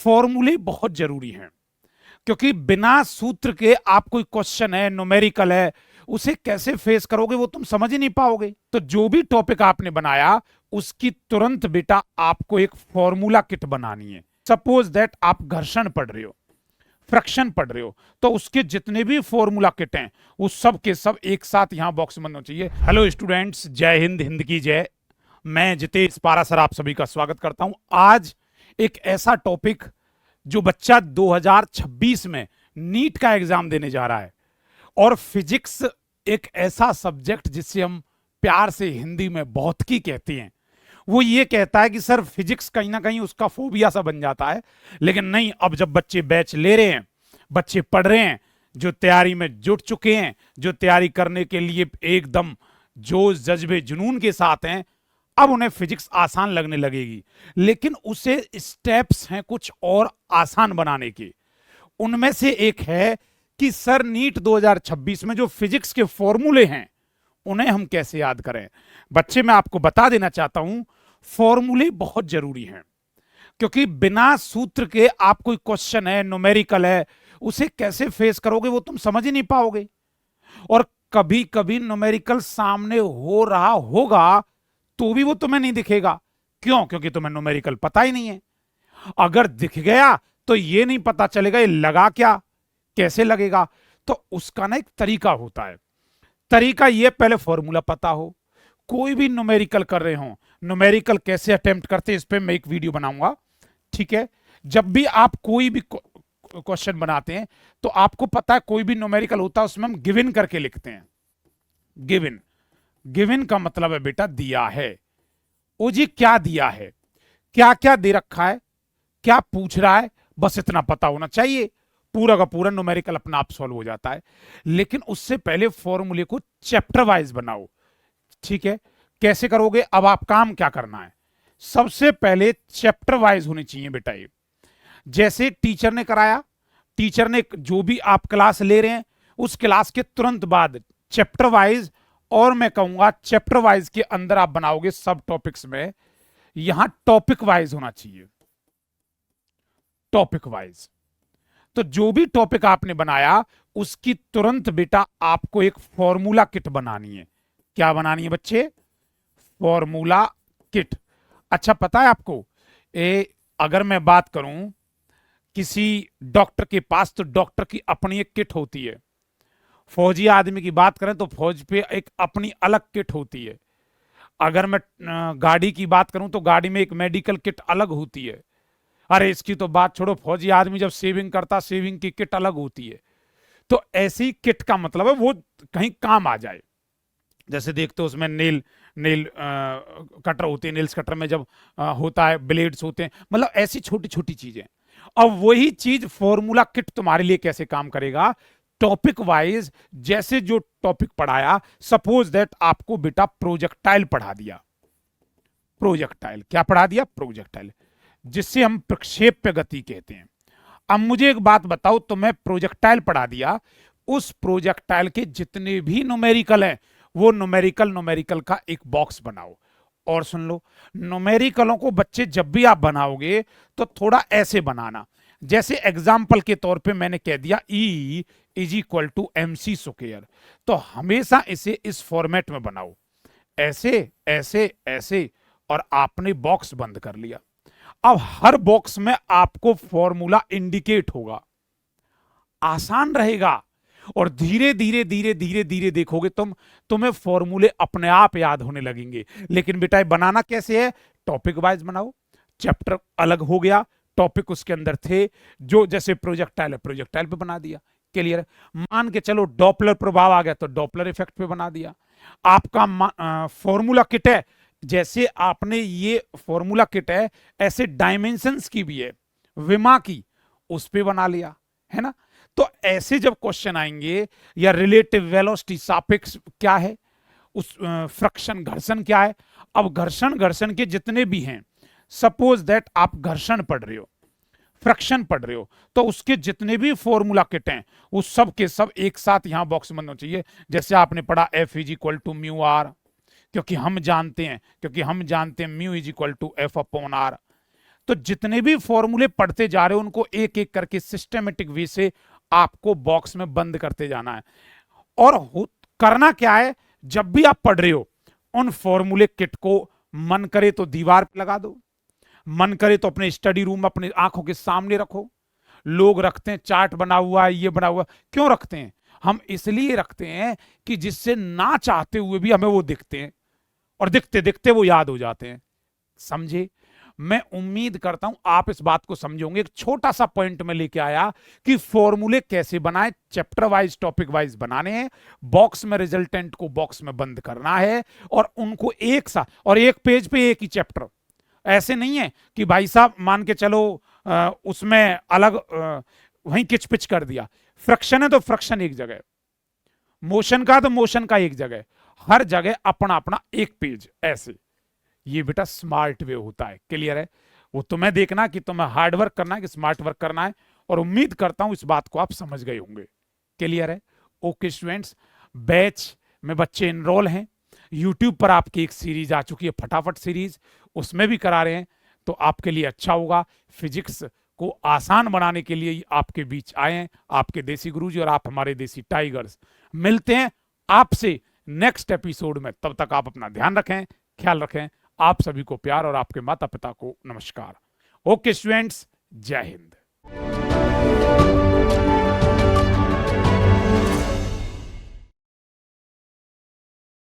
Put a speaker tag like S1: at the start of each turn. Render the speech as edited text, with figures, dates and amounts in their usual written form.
S1: फॉर्मूले बहुत जरूरी हैं, क्योंकि बिना सूत्र के आप कोई क्वेश्चन है, न्यूमेरिकल है, उसे कैसे फेस करोगे वो तुम समझ ही नहीं पाओगे। तो जो भी टॉपिक आपने बनाया उसकी तुरंत बेटा आपको एक फॉर्मूला किट बनानी है। सपोज दैट आप घर्षण पढ़ रहे हो, फ्रैक्शन पढ़ रहे हो, तो उसके जितने भी फॉर्मूला किट हैं वो सब के सब एक साथ यहां बॉक्स में होना चाहिए। हेलो स्टूडेंट्स, जय हिंद, हिंद की जय। मैं जितेश पारा सर आप सभी का स्वागत करता हूं। आज एक ऐसा टॉपिक जो बच्चा 2026 में नीट का एग्जाम देने जा रहा है, और फिजिक्स एक ऐसा सब्जेक्ट जिसे हम प्यार से हिंदी में भौतिकी कहते हैं। वो ये कहता है कि सर फिजिक्स कहीं ना कहीं उसका फोबिया सा बन जाता है, लेकिन नहीं, अब जब बच्चे बैच ले रहे हैं, बच्चे पढ़ रहे हैं, जो तैयारी में जुट चुके हैं, जो तैयारी करने के लिए एकदम जोश जज्बे जुनून के साथ हैं, अब उन्हें फिजिक्स आसान लगने लगेगी। लेकिन उसे स्टेप्स हैं कुछ और आसान बनाने के। उनमें से एक है कि सर नीट 2026 में जो फिजिक्स के फॉर्मूले हैं उन्हें हम कैसे याद करें। बच्चे, मैं आपको बता देना चाहता हूं, फॉर्मूले बहुत जरूरी हैं, क्योंकि बिना सूत्र के आप कोई क्वेश्चन है, न्यूमेरिकल है, उसे कैसे फेस करोगे वो तुम समझ ही नहीं पाओगे। और कभी कभी न्यूमेरिकल सामने हो रहा होगा तो भी वो तुम्हें नहीं दिखेगा। क्यों? क्योंकि तुम्हें न्यूमेरिकल पता ही नहीं है। अगर दिख गया तो ये नहीं पता चलेगा ये लगा क्या, कैसे लगेगा। तो उसका ना एक तरीका होता है। तरीका ये, पहले फॉर्मूला पता हो। कोई भी न्यूमेरिकल कर रहे हो, न्यूमेरिकल कैसे अटेम्प्ट करते हैं इस पे मैं एक वीडियो बनाऊंगा, ठीक है। जब भी आप कोई भी क्वेश्चन बनाते हैं तो आपको पता है कोई भी न्यूमेरिकल होता है उसमें हम गिवन करके लिखते हैं। गिवन, गिवन का मतलब है बेटा दिया है। ओ जी, क्या दिया है, क्या क्या दे रखा है, क्या पूछ रहा है, बस इतना पता होना चाहिए। पूरा का पूरा न्यूमेरिकल अपना आप सॉल्व हो जाता है। लेकिन उससे पहले फॉर्मूले को चैप्टर वाइज बनाओ, ठीक है। कैसे करोगे? अब आप काम क्या करना है, सबसे पहले चैप्टर वाइज होनी चाहिए बेटा। ये जैसे टीचर ने कराया, टीचर ने जो भी आप क्लास ले रहे हैं उस क्लास के तुरंत बाद चैप्टर वाइज, और मैं कहूंगा चैप्टर वाइज के अंदर आप बनाओगे सब टॉपिक्स में, यहां टॉपिक वाइज होना चाहिए, टॉपिक वाइज। तो जो भी टॉपिक आपने बनाया उसकी तुरंत बेटा आपको एक फॉर्मूला किट बनानी है। क्या बनानी है बच्चे? Formula kit. अच्छा, पता है आपको, अगर मैं बात करूं किसी डॉक्टर के पास, तो डॉक्टर की अपनी एक किट होती है। फौजी आदमी की बात करें तो फौज पे एक अपनी अलग किट होती है। अगर मैं गाड़ी की बात करूं तो गाड़ी में एक मेडिकल किट अलग होती है। अरे इसकी तो बात छोड़ो, फौजी आदमी जब सेविंग करता, सेविंग की किट अलग होती है। तो ऐसी किट का मतलब है वो कहीं काम आ जाए। जैसे देखते हो उसमें नेल नेल कटर होते हैं, नेल्स कटर में जब होता है, ब्लेड्स होते हैं, मतलब ऐसी छोटी छोटी चीजें। अब वही चीज फॉर्मूला किट तुम्हारे लिए कैसे काम करेगा, टॉपिक वाइज। जैसे जो टॉपिक पढ़ाया, सपोज दैट आपको बेटा प्रोजेक्टाइल पढ़ा दिया। प्रोजेक्टाइल क्या पढ़ा दिया? प्रोजेक्टाइल, जिससे हम प्रक्षेप्य गति कहते हैं। अब मुझे एक बात बताओ, तुम्हें प्रोजेक्टाइल पढ़ा दिया, उस प्रोजेक्टाइल के जितने भी न्यूमेरिकल हैं वो न्यूमेरिकल का एक बॉक्स बनाओ। और सुन लो, न्यूमेरिकलों को बच्चे जब भी आप बनाओगे तो थोड़ा ऐसे बनाना, जैसे एग्जाम्पल के तौर पे मैंने कह दिया E is equal to MC square, तो हमेशा इसे इस फॉर्मेट में बनाओ, ऐसे ऐसे ऐसे, और आपने बॉक्स बंद कर लिया। अब हर बॉक्स में आपको फॉर्मूला इंडिकेट होगा, आसान रहेगा। और धीरे धीरे धीरे धीरे धीरे देखोगे तुम्हें फॉर्मूले अपने आप याद होने लगेंगे। लेकिन बेटा ये बनाना कैसे है? टॉपिक वाइज बनाओ। चैप्टर अलग हो गया, टॉपिक उसके अंदर थे, जो जैसे प्रोजेक्टाइल है प्रोजेक्टाइल पे बना दिया, क्लियर है। मान के चलो डॉपलर प्रभाव आ गया तो डॉपलर इफेक्ट पे बना दिया। आपका फॉर्मूला किट है, जैसे आपने ये फॉर्मूला किट है, ऐसे डायमेंशंस की भी है, विमा की, उस पे बना लिया, है ना। तो ऐसे जब क्वेश्चन आएंगे, या रिलेटिव वेलोसिटी, सापेक्ष क्या है, उस फ्रिक्शन घर्षण क्या है। अब घर्षण के जितने भी हैं, सपोज दैट आप घर्षण पढ़ रहे हो, फ्रिक्शन पढ़ रहे हो, तो उसके जितने भी फॉर्मूला किट हैं वो सब के सब एक साथ यहां बॉक्स में होना चाहिए। जैसे आपने पढ़ा F is equal to mu R, क्योंकि हम जानते हैं mu is equal to F upon R. तो जितने भी फॉर्मूले पढ़ते जा रहे हो उनको एक एक करके सिस्टमेटिक वे से आपको बॉक्स में बंद करते जाना है। और करना क्या है, जब भी आप पढ़ रहे हो उन फॉर्मूले किट को मन करे तो दीवार पे लगा दो, मन करे तो अपने स्टडी रूम में अपने आंखों के सामने रखो। लोग रखते हैं चार्ट बना हुआ है, ये बना हुआ, क्यों रखते हैं? हम इसलिए रखते हैं कि जिससे ना चाहते हुए भी हमें वो दिखते हैं और दिखते दिखते वो याद हो जाते हैं। समझे? मैं उम्मीद करता हूं आप इस बात को समझोगे। एक छोटा सा पॉइंट में लेके आया कि फॉर्मूले कैसे बनाए, चैप्टर वाइज टॉपिक वाइज बनाने हैं, बॉक्स में रिजल्टेंट को बॉक्स में बंद करना है और उनको एक साथ, और एक पेज पे एक ही चैप्टर। ऐसे नहीं है कि भाई साहब मान के चलो उसमें अलग वहीं किच पिच कर दिया। फ्रैक्शन है तो फ्रैक्शन एक जगह, मोशन का तो मोशन का एक जगह, हर जगह अपना अपना एक पेज। ऐसे ये बेटा स्मार्ट वे होता है। क्लियर है? वो तुम्हें देखना कि तुम्हें हार्ड वर्क करना है कि स्मार्ट वर्क करना है, और उम्मीद करता हूं इस बात को आप समझ गए होंगे। क्लियर है? ओके स्टूडेंट्स, बैच में बच्चे इनरोल हैं। यूट्यूब पर आपकी एक सीरीज आ चुकी है फटाफट सीरीज, उसमें भी करा रहे हैं, तो आपके लिए अच्छा होगा। फिजिक्स को आसान बनाने के लिए आपके बीच आए हैं आपके देसी गुरुजी और आप हमारे देसी टाइगर्स। मिलते हैं आपसे नेक्स्ट एपिसोड में, तब तक आप अपना ध्यान रखें, ख्याल रखें। आप सभी को प्यार और आपके माता पिता को नमस्कार। ओके स्टूडेंट्स, जय हिंद।